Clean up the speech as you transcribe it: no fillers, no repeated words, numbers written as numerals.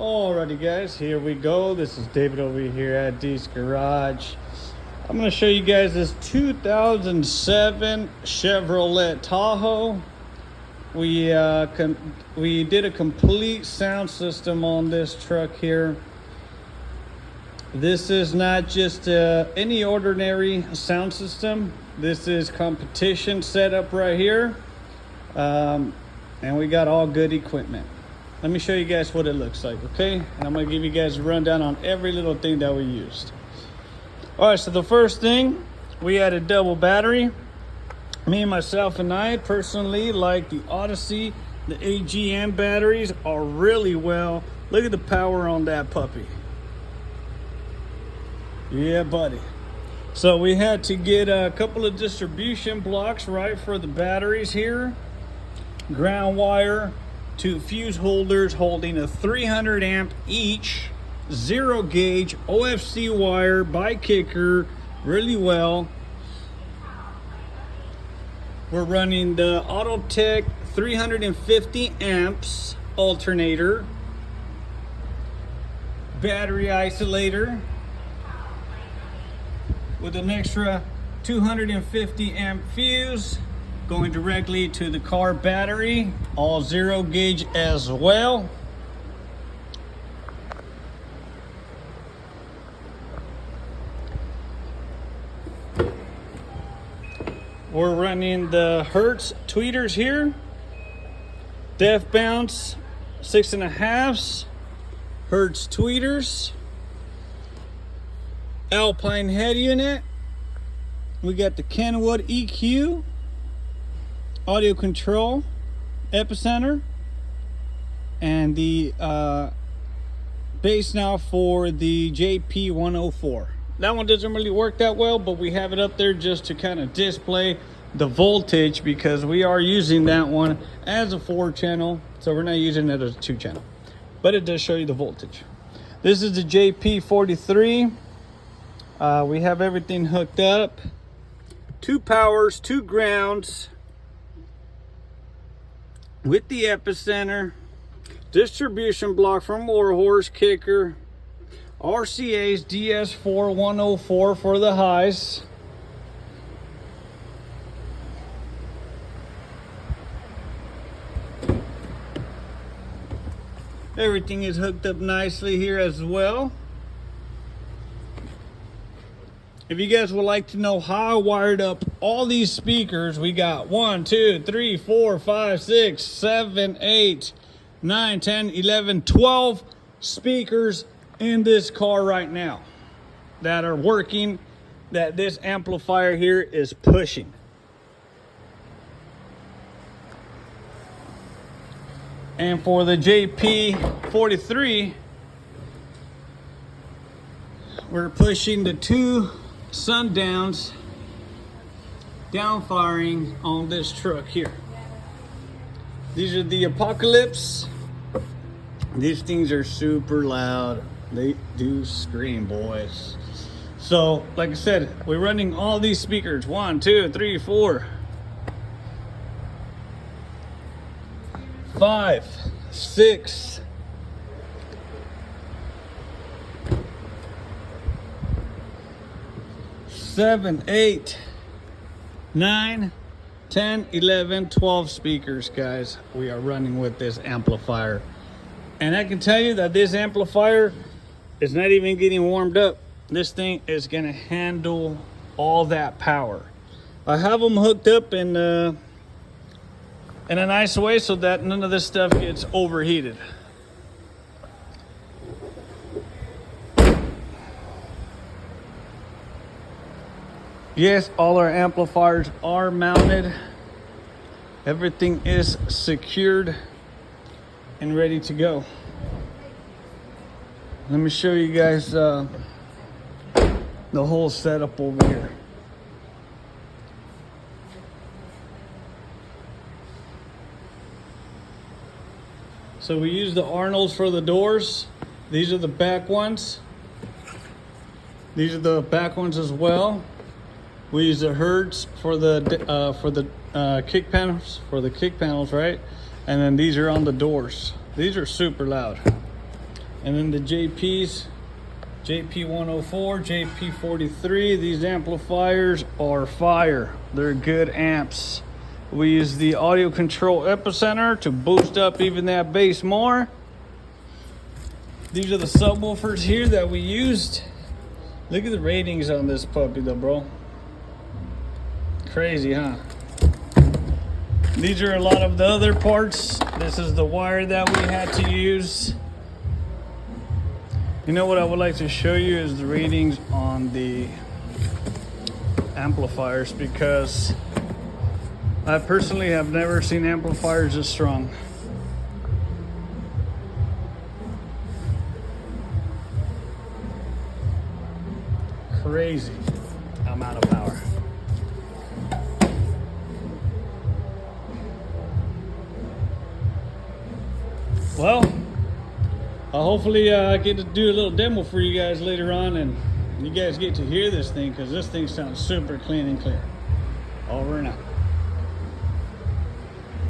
Alrighty guys, here we go. This is David over here at D's Garage. I'm going to show you guys this 2007 Chevrolet Tahoe. We did a complete sound system on this truck here. This is not just any ordinary sound system. This is competition setup right here. And we got all good equipment. Let me show you guys what it looks like, okay? And I'm gonna give you guys a rundown on every little thing that we used. All right, so the first thing, we had a double battery. Me, myself, and I personally like the Odyssey. The AGM batteries are really well. Look at the power on that puppy. Yeah, buddy. So we had to get a couple of distribution blocks, right, for the batteries here. Ground wire, 2 fuse holders holding a 300 amp each, 0 gauge OFC wire by kicker, really well. We're running the Autotech 350 amps alternator, battery isolator with an extra 250 amp fuse going directly to the car battery, all 0 gauge as well. We're running the Hertz tweeters here, def bounce 6.5 Hertz tweeters, Alpine head unit. We got the Kenwood EQ, audio control, epicenter, and the bass now for the jp104. That one doesn't really work that well, but we have it up there just to kind of display the voltage, because we are using that one as a 4-channel, so we're not using it as a 2-channel, but it does show you the voltage. This is the jp43. We have everything hooked up, 2 powers, 2 grounds, with the epicenter, distribution block from Warhorse, kicker, RCA's DS4104 for the highs. Everything is hooked up nicely here as well. If you guys would like to know how I wired up all these speakers, we got 1, 2, 3, 4, 5, 6, 7, 8, 9, 10, 11, 12 speakers in this car right now that are working, that this amplifier here is pushing. And for the jp43, we're pushing the 2 sundowns down firing on this truck here. These are the Apocalypse. These things are super loud. They do scream, boys. So like I said, we're running all these speakers, 1, 2, 3, 4, 5, 6, 7, 8, 9, 10, 11, 12 speakers, guys. We are running with this amplifier. And I can tell you that this amplifier is not even getting warmed up. This thing is gonna handle all that power. I have them hooked up in a nice way so that none of this stuff gets overheated. Yes, all our amplifiers are mounted. Everything is secured and ready to go. Let me show you guys the whole setup over here. So we use the Arnolds for the doors. These are the back ones. These are the back ones as well. We use the Hertz for the kick panels, right? And then these are on the doors. These are super loud. And then the JP's, jp104, jp43. These amplifiers are fire. They're good amps. We use the audio control epicenter to boost up even that bass more. These are the subwoofers here that we used. Look at the ratings on this puppy though, bro. Crazy, huh? These are a lot of the other parts. This is the wire that we had to use. You know what I would like to show you is the ratings on the amplifiers, because I personally have never seen amplifiers this strong. Crazy amount of power. Well, I'll hopefully get to do a little demo for you guys later on, and you guys get to hear this thing, because this thing sounds super clean and clear.